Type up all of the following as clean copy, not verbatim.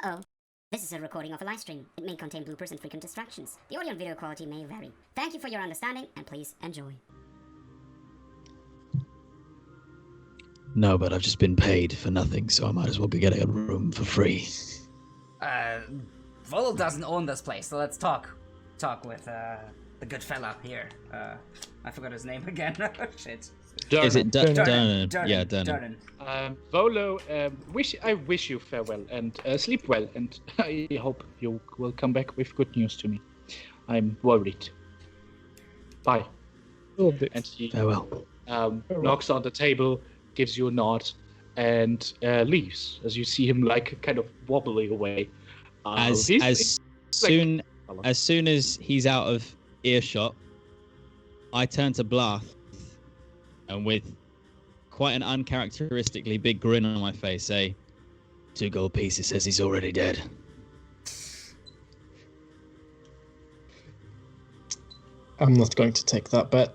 Uh-oh. This is a recording of a live stream. It may contain bloopers and frequent distractions. The audio and video quality may vary. Thank you for your understanding, and please enjoy. No, but I've just been paid for nothing, so I might as well be getting a room for free. Vol doesn't own this place, so let's talk with the good fella here. I forgot his name again. Oh, shit. Is it Durnan? Durnan. Yeah, Durnan. Volo, I wish you farewell and sleep well, and I hope you will come back with good news to me. I'm worried. Bye. And he Farewell. knocks on the table, gives you a nod, and leaves as you see him like kind of wobbling away. As soon as he's out of earshot, I turn to Blath, and with quite an uncharacteristically big grin on my face, say, 2 gold pieces says he's already dead. I'm not going to take that bet.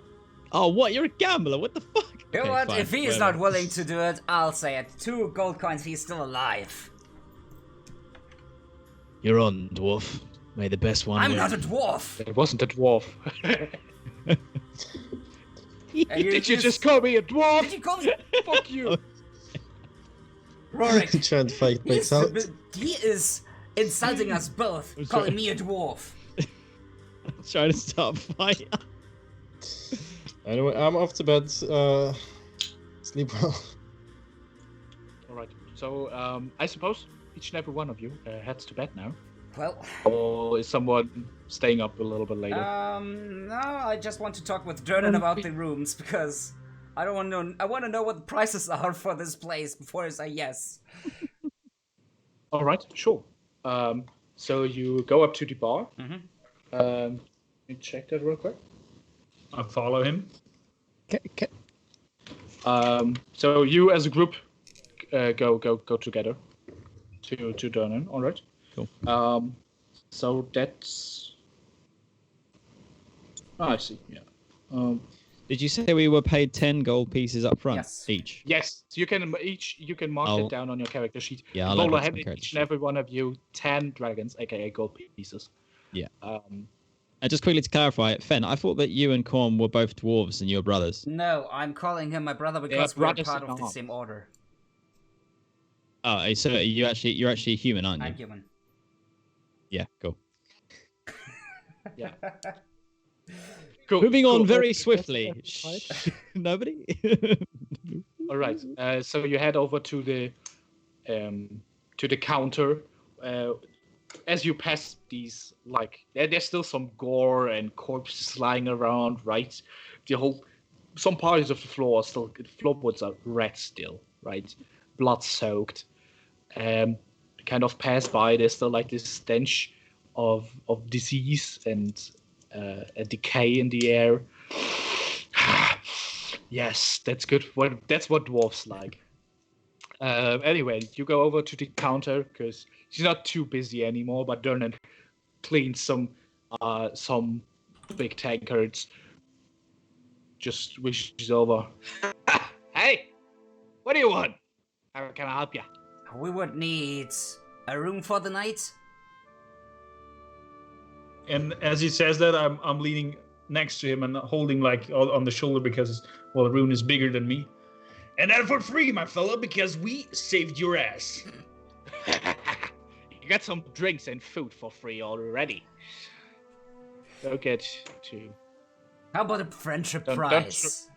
Oh, what? You're a gambler? What the fuck? You know Okay, what? fine, If he is whatever. not willing to do it, I'll say it. 2 gold coins, he's still alive. You're on, dwarf. May the best one I'm win. not a dwarf! It wasn't a dwarf. And Did you just call me a dwarf? Did you call me? Fuck you! Rurik, Trying to fight things out. he is insulting us both, I'm calling sorry. me a dwarf. Trying to start a fight. Anyway, I'm off to bed. Sleep well. Alright, so I suppose each and every one of you heads to bed now. Well, Or is someone staying up a little bit later? no, I just want to talk with Durnan about the rooms because I don't want to know. I want to know what the prices are for this place before I say yes. Alright, sure. So you go up to the bar. Mhm. Let me check that real quick. I follow him. So you as a group go together to Durnan. All right. Cool. So that's. Oh, I see. Yeah. Did you say we were paid 10 gold pieces up front? Yes. Each? Yes, you can mark I'll- it down on your character sheet. Yeah, I'll Volo add it to my handed character each and every one of you 10 dragons, aka gold pieces. Yeah. Um, And just quickly to clarify, Fen, I thought that you and Korm were both dwarves and you were brothers. No, I'm calling him my brother because we're brothers part in of the arms. same order. Oh, so you're actually human, aren't you? I'm human. Yeah, cool. yeah. Cool. Moving on cool. very swiftly. Shh. Nobody? All right. So you head over to the counter. As you pass these, like there's still some gore and corpses lying around. Right. Some parts of the floorboards are red still. Right. Blood soaked. Kind of pass by. There's still like this stench of disease and a decay in the air. Yes, that's good. That's what dwarves like. Anyway, you go over to the counter because she's not too busy anymore. But Durnan cleans some big tankards. Just wishes over. Hey, what do you want? How can I help you? We would need a room for the night. And as he says that, I'm leaning next to him and holding like on the shoulder because, well, Rune is bigger than me. And that for free, my fella, because we saved your ass. You got some drinks and food for free already. Don't get to. How about a friendship Don't- prize?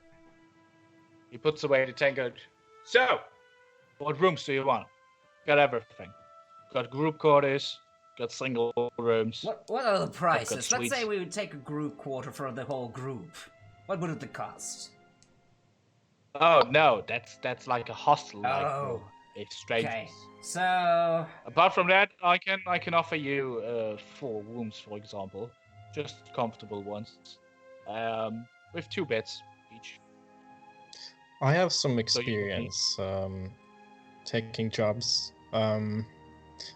He puts away the tankard. So, what rooms do you want? Got everything. Got group quarters. Got single rooms. What are the prices? Let's suites. say we would take a group quarter for the whole group. What would it cost? Oh no, that's like a hostel. Oh, Like it's strangers. okay. So Apart from that, I can offer you 4 rooms, for example, just comfortable ones, with 2 beds each. I have some So you- experience taking jobs.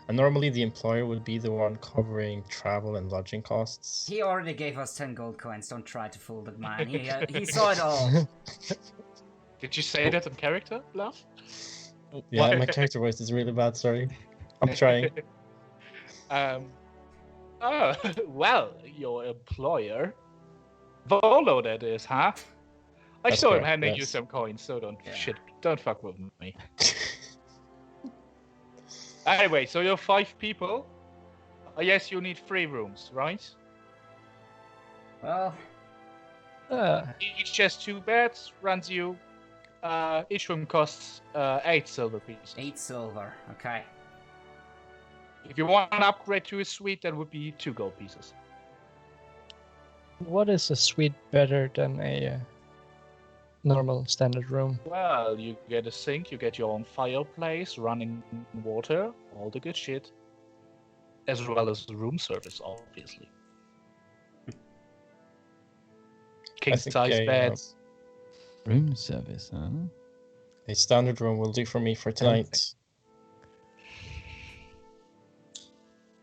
And normally the employer would be the one covering travel and lodging costs. he already gave us 10 gold coins. Don't try to fool the man. He saw it all. Did you say that in character, Blath? Yeah, my character voice is really bad, sorry. I'm trying. Oh, well, your employer. Volo, that is, huh? I That's saw him correct, handing you yes. some coins, so don't Yeah. don't fuck with me. Anyway, so you're 5 people. Yes, you need 3 rooms, right? Well, Each has 2 beds, runs you. Each room costs 8 silver pieces. 8 silver. Okay. If you want an upgrade to a suite, that would be 2 gold pieces. What is a suite better than a normal standard room? Well, you get a sink, you get your own fireplace, running water, all the good shit. As well as the room service, obviously. King think size a, beds. Room service, huh? A standard room will do for me for tonight.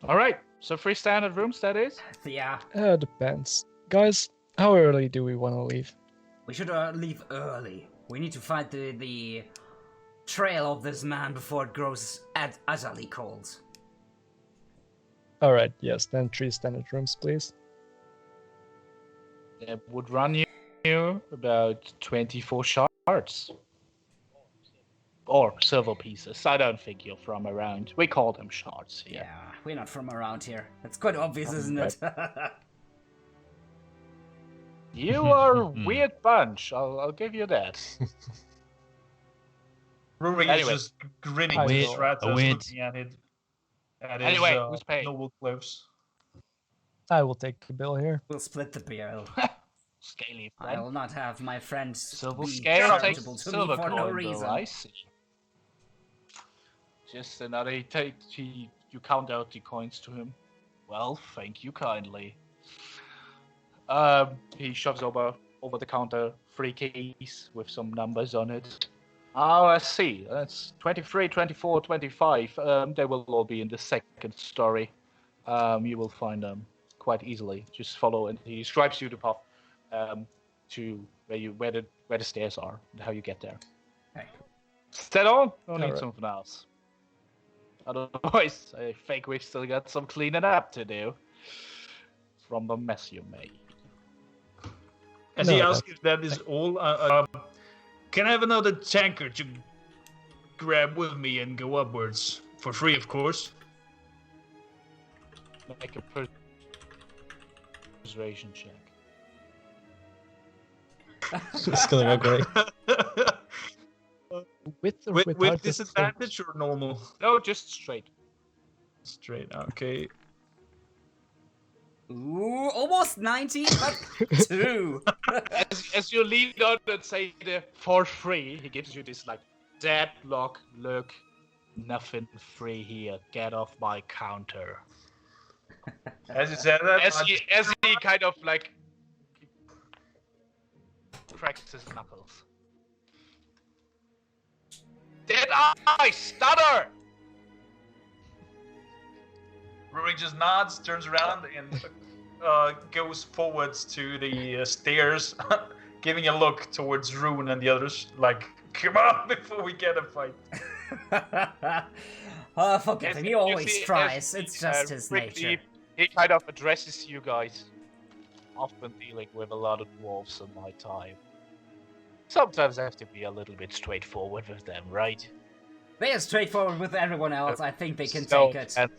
Alright, so 3 standard rooms, that is? Yeah. Depends. Guys, how early do we want to leave? We should leave early. We need to find the trail of this man before it grows utterly cold. Alright, yes, then 3 standard rooms, please. That would run you about 24 shards. Or silver pieces. I don't think you're from around. We call them shards here. Yeah, we're not from around here. That's quite obvious, isn't it? You are a weird bunch, I'll give you that. Rurik Anyway. is just grinning I to will. Zraythas, Weird. looking at it. At Anyway, his, who's paying? noble clothes. I will take the bill here. We'll split the bill. Scaly I friend. will not have my friends Silver be scale takes charitable to me silver for coin, no though, reason. I see. Just another, you count out the coins to him. Well, thank you kindly. He shoves over the counter 3 keys with some numbers on it. Oh, I see. That's 23, 24, 25. They will all be in the second story. You will find them quite easily. Just follow, and he stripes you the path to where the stairs are and how you get there. Okay. Is that all? Or need Alright. something else? Otherwise, I think we've still got some cleaning up to do from the mess you made. As No, he asks if that is all, can I have another tanker to grab with me and go upwards? For free, of course. Make a persuasion check. It's gonna go great. With or with without the disadvantage or normal? No, just straight. Straight, okay. Ooh, almost 90, but 2. As you lean on and say the for free, he gives you this like deadlock look. Nothing free here. Get off my counter. As you said that, As he kind of like cracks his knuckles. Did I stutter? Rurik just nods, turns around, and goes forwards to the stairs, giving a look towards Rune and the others, like, come on, before we get a fight. Oh, forget As him. He you always see- tries. as It's he, just his Rick, nature. He kind of addresses you guys. I've been dealing with a lot of dwarves in my time. Sometimes I have to be a little bit straightforward with them, right? They are straightforward with everyone else. I think they can So, take it. and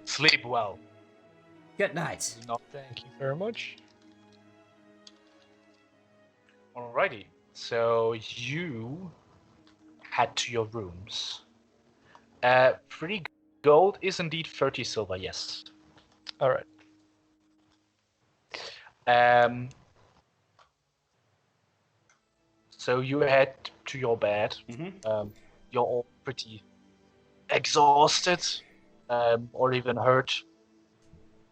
sleep well. Good night. Not Thank you very much. Alrighty. So you head to your rooms. 3 gold is indeed 30 silver, yes. Alright. So you head to your bed. Mm-hmm. You're all pretty exhausted, or even hurt.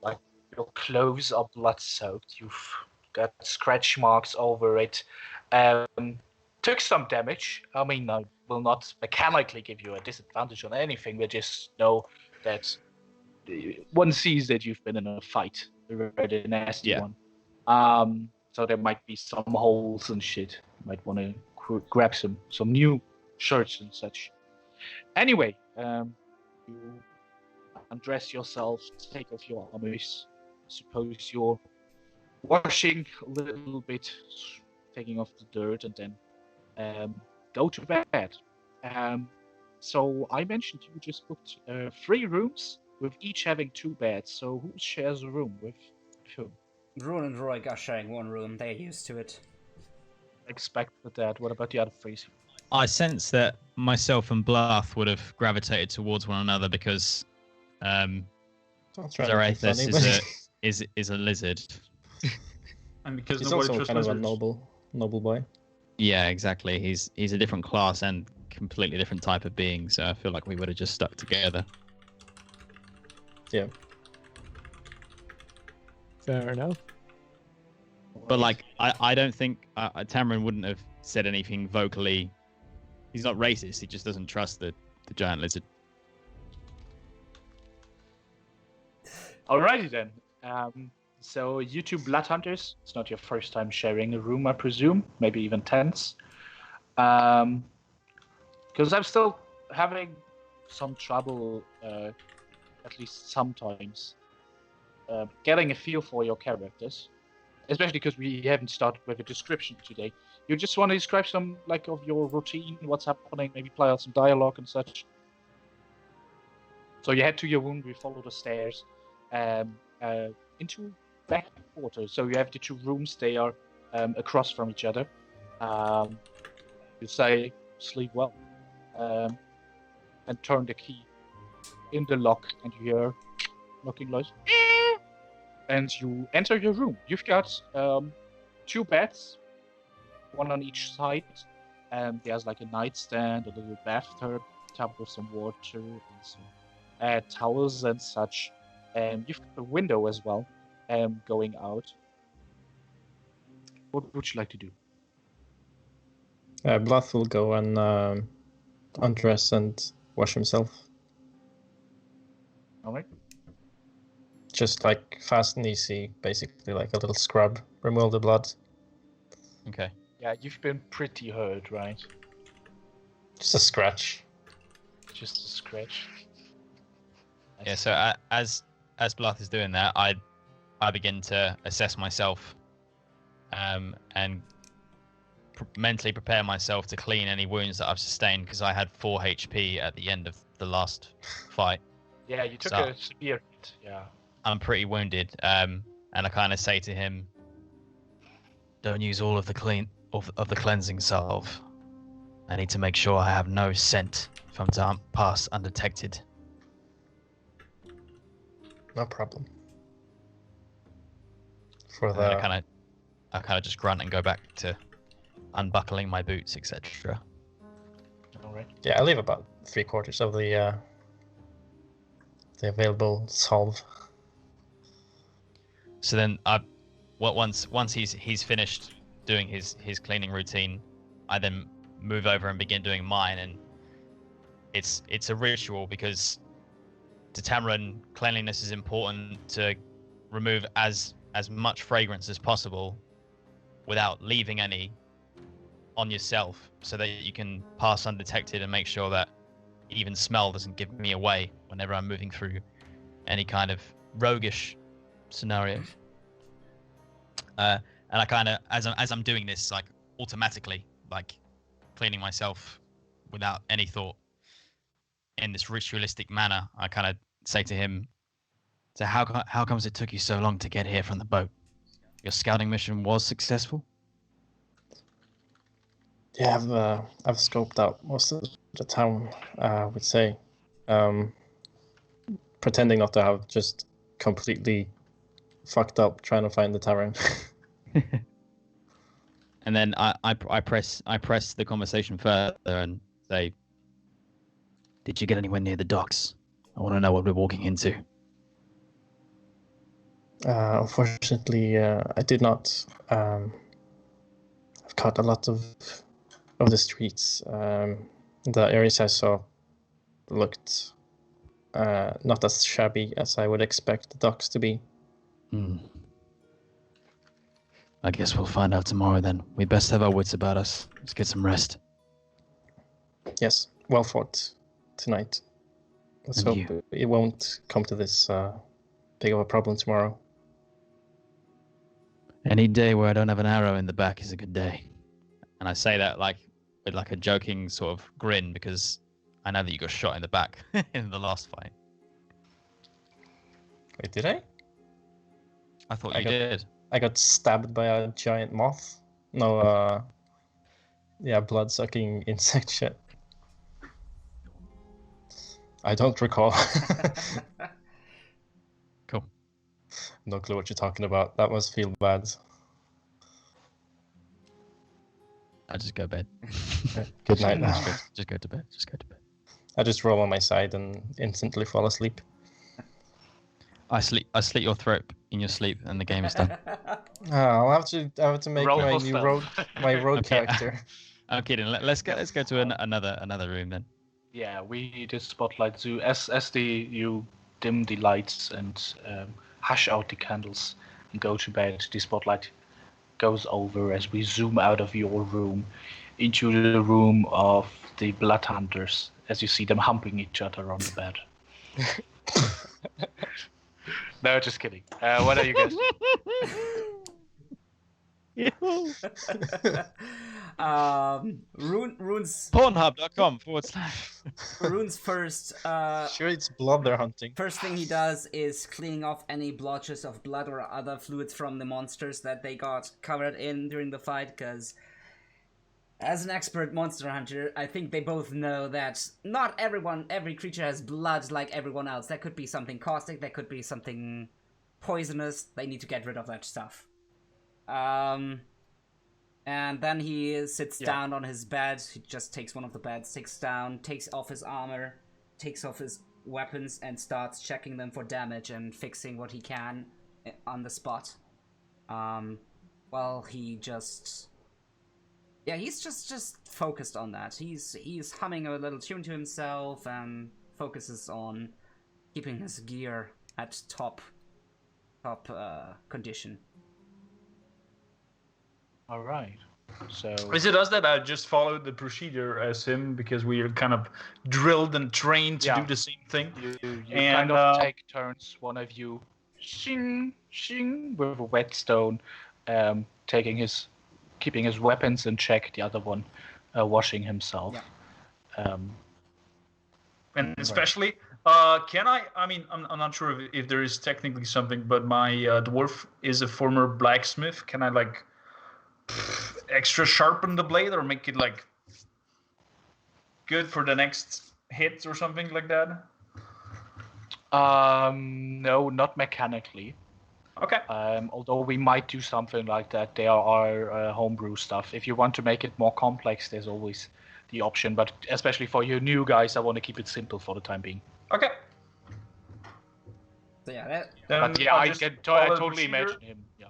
Like your clothes are blood-soaked. You've got scratch marks over it. Took some damage. I mean, I will not mechanically give you a disadvantage on anything. We just know that one sees that you've been in a fight, a very nasty Yeah. one. So there might be some holes and shit. You might want to grab some new shirts and such. Anyway, you undress yourself, take off your armors. Suppose you're washing a little bit, taking off the dirt, and then go to bed. So I mentioned you just booked 3 rooms, with each having 2 beds. So who shares a room with whom? Rune and Rurik are sharing one room. They're used to it. Expected that. What about the other 3? I sense that myself and Blath would have gravitated towards one another because Zraythas is a lizard. And because He's nobody also trusts kind of a lizards. noble boy. Yeah, exactly. He's a different class and completely different type of being. So I feel like we would have just stuck together. Yeah. Fair enough. But like, I don't think Tamron wouldn't have said anything vocally. He's not racist. He just doesn't trust the giant lizard. Alrighty then. So you 2 blood hunters. It's not your first time sharing a room, I presume. Maybe even tents. Because I'm still having some trouble, at least sometimes, getting a feel for your characters. Especially because we haven't started with a description today. You just want to describe some of your routine, what's happening, maybe play out some dialogue and such. So you head to your room, you follow the stairs into back quarters. So you have the 2 rooms, they are across from each other. You say, sleep well, and turn the key in the lock, and you hear knocking noise. And you enter your room. You've got 2 beds, one on each side. There's a nightstand, a little bathtub, tub with some water, and some towels and such. You've got a window as well, going out. What would you like to do? Blath will go and undress and wash himself. Alright. Just fast and easy, basically like a little scrub. Remove the blood. Okay. Yeah, you've been pretty hurt, right? Just a scratch. Just a scratch. Yeah. So as Blath is doing that, I begin to assess myself, and mentally prepare myself to clean any wounds that I've sustained because I had 4 HP at the end of the last fight. Yeah, you took So- a severe hit. Yeah. I'm pretty wounded, and I kind of say to him, "Don't use all of the cleansing salve. I need to make sure I have no scent from to pass undetected." No problem. For And then the I kind of just grunt and go back to unbuckling my boots, etc. Alright. I leave about 3/4 of the available salve. So then once he's finished doing his cleaning routine, I then move over and begin doing mine, and it's a ritual because to Tamron, cleanliness is important to remove as much fragrance as possible without leaving any on yourself, so that you can pass undetected and make sure that even smell doesn't give me away whenever I'm moving through any kind of roguish scenario. And I kind of, as I'm doing this, automatically, cleaning myself without any thought in this ritualistic manner, I kind of say to him, "So how comes it took you so long to get here from the boat? Your scouting mission was successful?" Yeah, I've scoped out most of the town. I would say, pretending not to have just completely fucked up trying to find the tavern. And then I press the conversation further and say, "Did you get anywhere near the docks? I want to know what we're walking into." Unfortunately, I did not. I've cut a lot of the streets. The areas I saw looked not as shabby as I would expect the docks to be. I guess we'll find out tomorrow then. We best have our wits about us. Let's get some rest. Yes, well fought tonight. Let's And hope you. it won't come to this big of a problem tomorrow. Any day where I don't have an arrow in the back is a good day. And I say that like with like a joking sort of grin because I know that you got shot in the back in the last fight. Wait, did I? I thought I you got- did. I got stabbed by a giant moth. No, yeah, blood-sucking insect shit. I don't recall. Cool. No clue what you're talking about. That must feel bad. I just go to bed. Good night now. Just go to bed. Just go to bed. I just roll on my side and instantly fall asleep. I slit your throat in your sleep, and the game is done. I'll have to make Roll my for new stealth. rogue Okay. character. I'm kidding. Let's go to another room then. Yeah, we the spotlight zoo as you dim the lights and hush out the candles and go to bed. The spotlight goes over as we zoom out of your room into the room of the blood hunters as you see them humping each other on the bed. No, just kidding. What are you guys? Rune's Pornhub.com / Rune's first Sure, it's blood they're hunting. first thing he does is cleaning off any blotches of blood or other fluids from the monsters that they got covered in during the fight, because as an expert monster hunter, I think they both know that not every creature has blood like everyone else. That could be something caustic, that could be something poisonous. They need to get rid of that stuff. And then he sits down on his bed. He just takes one of the beds, sits down, takes off his armor, takes off his weapons, and starts checking them for damage and fixing what he can on the spot. Well, he just... Yeah, he's just focused on that. He's humming a little tune to himself and focuses on keeping his gear at top condition. All right. So Is it us that I just followed the procedure as him because we are kind of drilled and trained to Yeah. do the same thing? you And, kind of take turns. One of you, shing shing, with a whetstone, keeping his weapons in check. The other one, washing himself. Yeah. And especially, can I mean, I'm not sure if there is technically something, but my dwarf is a former blacksmith. Can I like extra sharpen the blade or make it like good for the next hit or something like that? No, not mechanically. Okay. Although we might do something like that. There are homebrew stuff. If you want to make it more complex, there's always the option. But especially for you new guys, I want to keep it simple for the time being. Okay. So yeah, that... Then But yeah, I'll I just can follow I the totally procedure. imagine him. Yeah.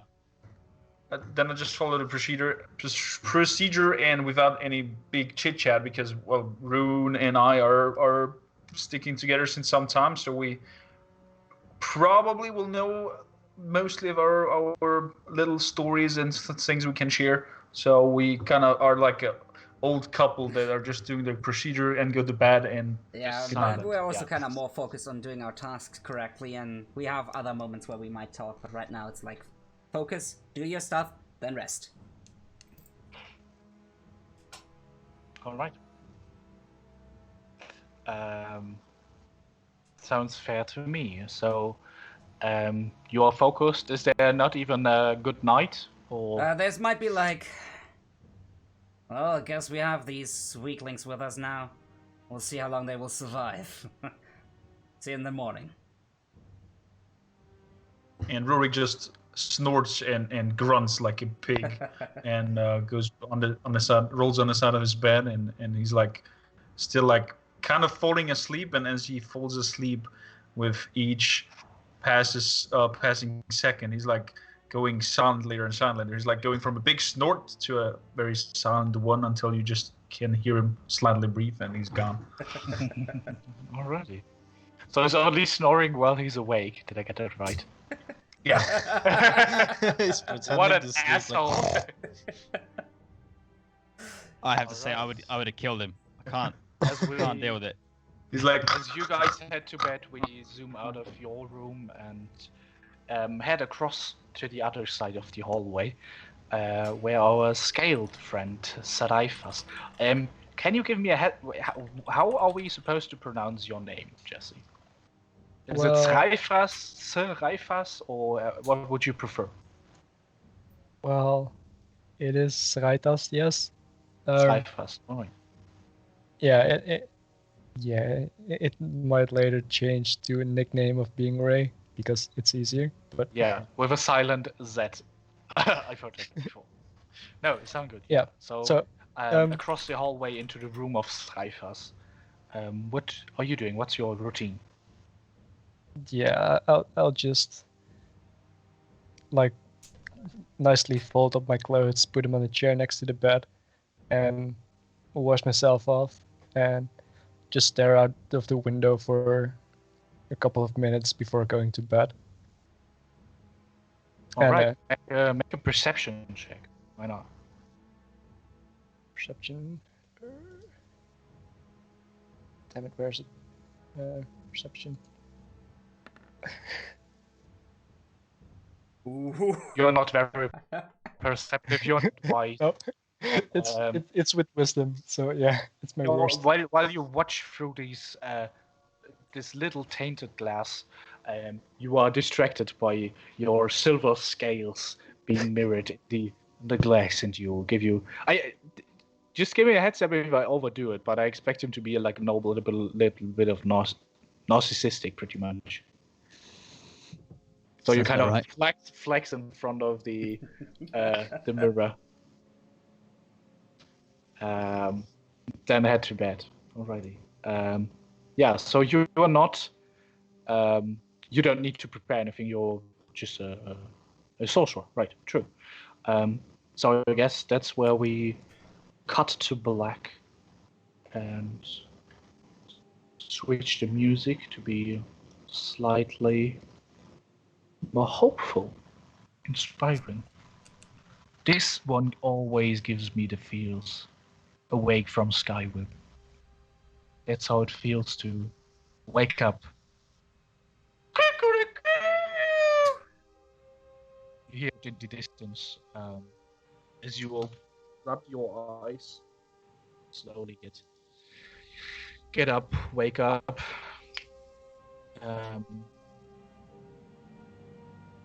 Then I just follow the procedure and without any big chit chat because well, Rune and I are sticking together since some time, so we probably will know mostly of our little stories and things we can share. So we kind of are like a old couple that are just doing the procedure and go to bed and Yeah, silent, we're also yeah. kind of more focused on doing our tasks correctly, and we have other moments where we might talk, but right now it's like, focus, do your stuff, then rest. All right. Sounds fair to me. So, you are focused. Is there not even a good night? Or There's might be like... Well, I guess we have these weaklings with us now. We'll see how long they will survive. See you in the morning. and Rurik just snorts and grunts like a pig and goes on the side, rolls on the side of his bed, and he's like still like kind of falling asleep, and as he falls asleep with each passing second, he's like going silentlier and silentlier. He's like going from a big snort to a very silent one until you just can hear him slightly breathe, and he's gone. already. So he's only snoring while he's awake. Did I get that right? Yeah. He's pretending What an to sleep, like- asshole! I have to say, I would have killed him. I can't. As we Can't deal with it. He's like, As you guys head to bed, we zoom out of your room and head across to the other side of the hallway, where our scaled friend Zraythas. Can you give me a head? How are we supposed to pronounce your name, Jesse? Is Well- it Zraythas, or what would you prefer? Well, it is Zraythas, yes. Zraythas. All right. Yeah, it might later change to a nickname of being Ray because it's easier. But Yeah, with a silent Z. I've heard that before. No, it sounds good. Yeah. So, um, across the hallway into the room of Zraythas. What are you doing? What's your routine? yeah, I'll just like nicely fold up my clothes, put them on a chair next to the bed, and wash myself off, and just stare out of the window for a couple of minutes before going to bed. All And, right. Make a perception check. Why not? Perception. Damn it, where's it? Perception. Ooh. You're not very perceptive. You're not wise. No, Um, it's with wisdom. So yeah, it's my worst. While you watch through these this little tainted glass, you are distracted by your silver scales being mirrored in the glass, and just give me a heads up if I overdo it. But I expect him to be like a noble, little bit of narcissistic, pretty much. So you Sounds kind of about right. flex in front of the mirror. Then head to bed. Alrighty. Yeah. So you are not. You don't need to prepare anything. You're just a sorcerer, right? True. So I guess that's where we cut to black and switch the music to be slightly more hopeful, inspiring. This one always gives me the feels. Awake from Skyward. That's how it feels to wake up. You hear it in the distance as you will rub your eyes, slowly get up, wake up.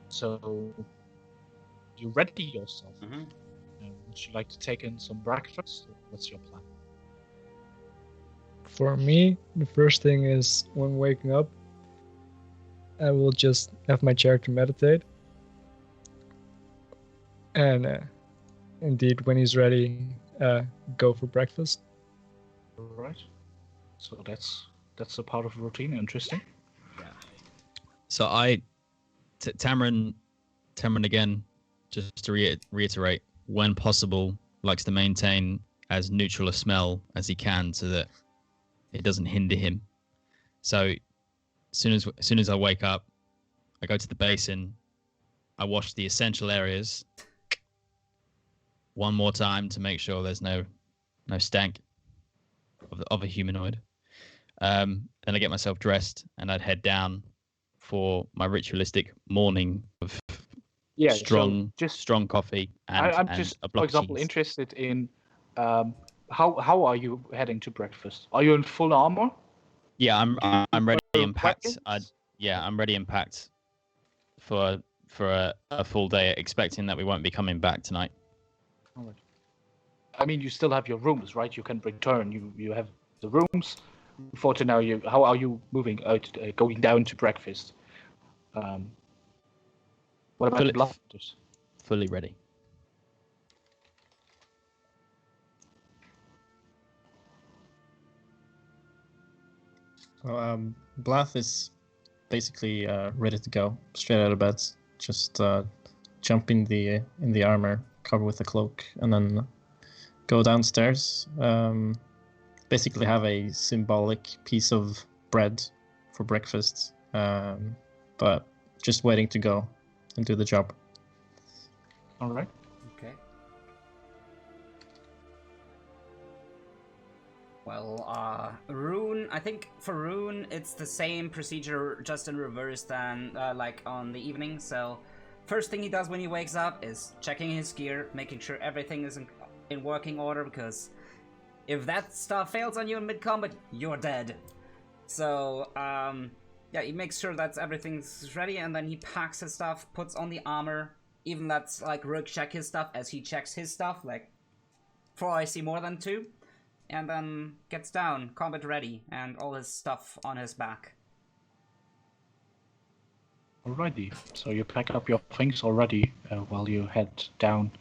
So you ready yourself. Mhm. Would you like to take in some breakfast? What's your plan? For me, the first thing is when waking up, I will just have my character meditate. And indeed, when he's ready, go for breakfast. Right. So that's a part of the routine. Interesting. So Tamron again, just to reiterate, when possible, likes to maintain as neutral a smell as he can so that it doesn't hinder him. So as soon as I wake up, I go to the basin, I wash the essential areas one more time to make sure there's no stank of a humanoid. Then I get myself dressed and I'd head down for my ritualistic morning of strong coffee and I'm and just, a block for example, cheese. interested in how are you heading to breakfast? Are you in full armor? Yeah, I'm ready Wear and packed. weapons? I'm ready and packed for a full day, expecting that we won't be coming back tonight. All right. I mean, you still have your rooms, right? You can return. You have the rooms. For now, how are you moving out, going down to breakfast? What about the Blathers? Fully ready. So, Blath is basically ready to go, straight out of bed. Just jump in the armor, cover with a cloak, and then go downstairs. Basically, have a symbolic piece of bread for breakfast, but just waiting to go and do the job. All right. Okay. Well, Rune, I think for Rune, it's the same procedure, just in reverse than, like, on the evening. So, first thing he does when he wakes up is checking his gear, making sure everything is in working order, because if that stuff fails on you in mid-combat, you're dead. So, yeah, he makes sure that everything's ready, and then he packs his stuff, puts on the armor, even lets, like, Rurik check his stuff as he checks his stuff, like, 4 I see more than 2. And then gets down, combat ready, and all his stuff on his back. Alrighty, so you pack up your things already while you head down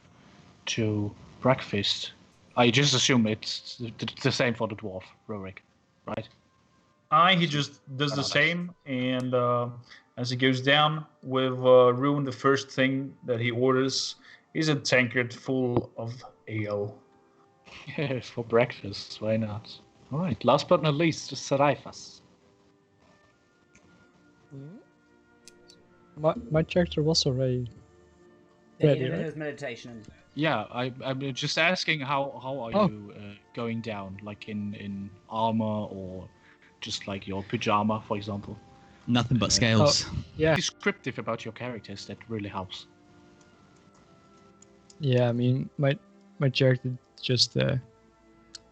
to breakfast. I just assume it's the same for the dwarf, Rurik, right? He just does the same, and as he goes down with Rune, the first thing that he orders is a tankard full of ale. Yes, for breakfast, why not? Alright, last but not least, Zraythas. My character was already Yeah, he ready, did right? his meditation. Yeah, I'm just asking how are you going down? Like in armor or just like your pajama, for example? Nothing but scales. Yeah. Descriptive about your characters, that really helps. Yeah, I mean, my character just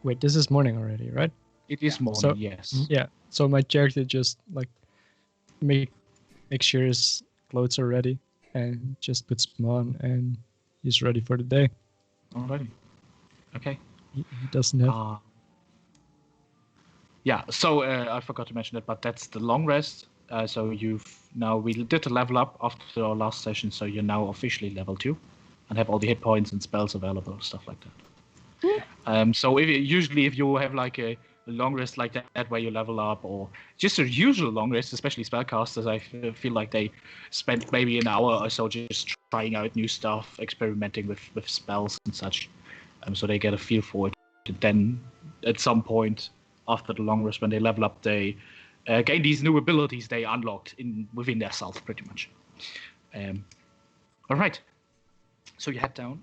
wait, this is morning already, right? It is morning, So- yes. Yeah. So my character just like make sure his clothes are ready and just puts them on and he's ready for the day. Alrighty. Okay. He doesn't have Yeah, so I forgot to mention it, but that's the long rest. So we did a level up after our last session, so you're now officially level 2 and have all the hit points and spells available, stuff like that. So if you have like a long rest like that where you level up, or just a usual long rest, especially spellcasters, I feel like they spend maybe an hour or so just trying out new stuff, experimenting with spells and such, so they get a feel for it. And then at some point after the long rest, when they level up, they gain these new abilities they unlocked within their self, pretty much. All right. So you head down.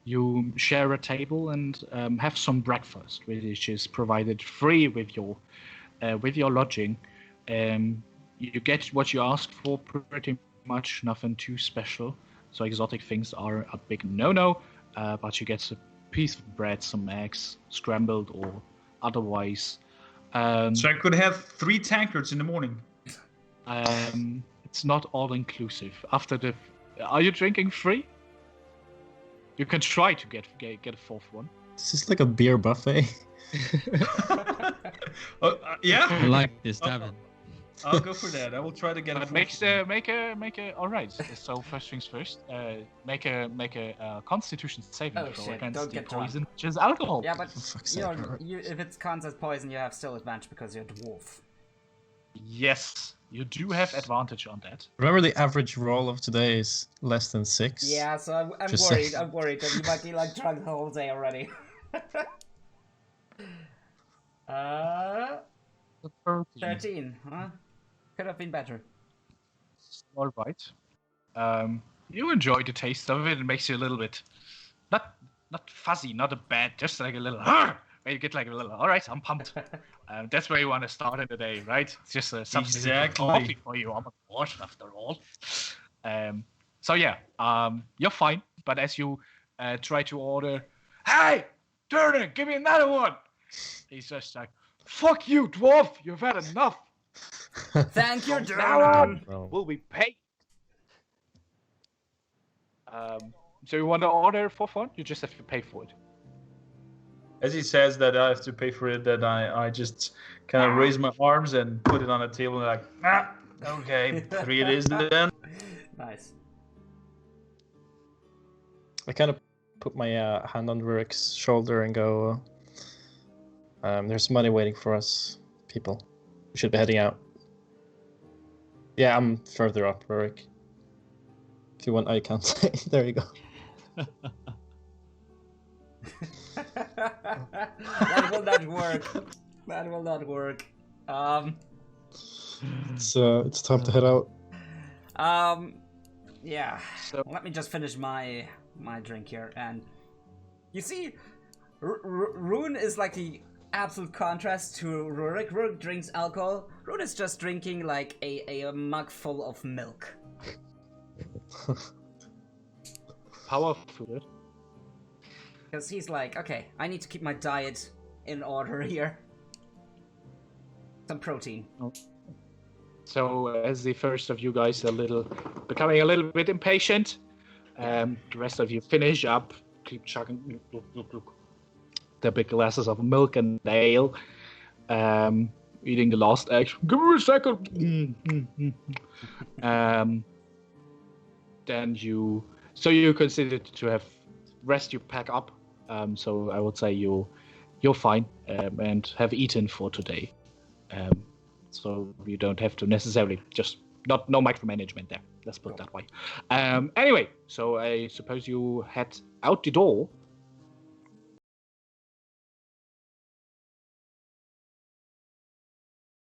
You share a table and have some breakfast, which is provided free with your lodging. You get what you ask for, pretty much, nothing too special. So exotic things are a big no-no, but you get a piece of bread, some eggs, scrambled or otherwise. So I could have 3 tankards in the morning. It's not all inclusive. Are you drinking free? You can try to get a 4th one. This is like a beer buffet. Yeah, I like this tavern. I'll go for that. I will try to get a But fourth make a. All right. So first things first. Make a Constitution saving Oh, throw shit, against don't the get drunk. poison, which is alcohol. Yeah, but For fuck's you sake, know, Robert. if it counts as poison, you have still advantage because you're a dwarf. Yes, you do have advantage on that. Remember, the average roll of today is less than 6. Yeah, so I'm Just worried. saying. I'm worried that you might be like drunk the whole day already. 13, huh? Could have been better. All right. You enjoy the taste of it. It makes you a little bit, not fuzzy, not a bad, just like a little. Where you get like a little. All right, I'm pumped. That's where you want to start in the day, right? It's just a substitute Exactly. for coffee for you. I'm a dwarf after all. So yeah, you're fine. But as you try to order, hey, Turner, give me another one. He's just like, fuck you, dwarf. You've had enough. Thank you, From now on, Jordan. will be paid. So you want to order for fun? You just have to pay for it. As he says that I have to pay for it, that I just kind of raise my arms and put it on the table and okay, 3 it is then. Nice. I kind of put my hand on Rurik's shoulder and go, there's money waiting for us, people. We should be heading out. Yeah, I'm further up, Rurik. If you want eye contact, there you go. That will not work. That will not work. It's time to head out. Yeah. So- Let me just finish my drink here, and you see, Rune is like the absolute contrast to Rurik. Rurik drinks alcohol. Rune is just drinking like a mug full of milk. Powerful. Because he's like, okay, I need to keep my diet in order here. Some protein. So as the first of you guys are becoming a little bit impatient, the rest of you finish up, keep chugging the big glasses of milk and ale, eating the last egg. Give me a second. Then you consider to have rest. You pack up. So I would say you're fine and have eaten for today. So you don't have to necessarily no micromanagement there. Let's put it that way. Anyway, so I suppose you head out the door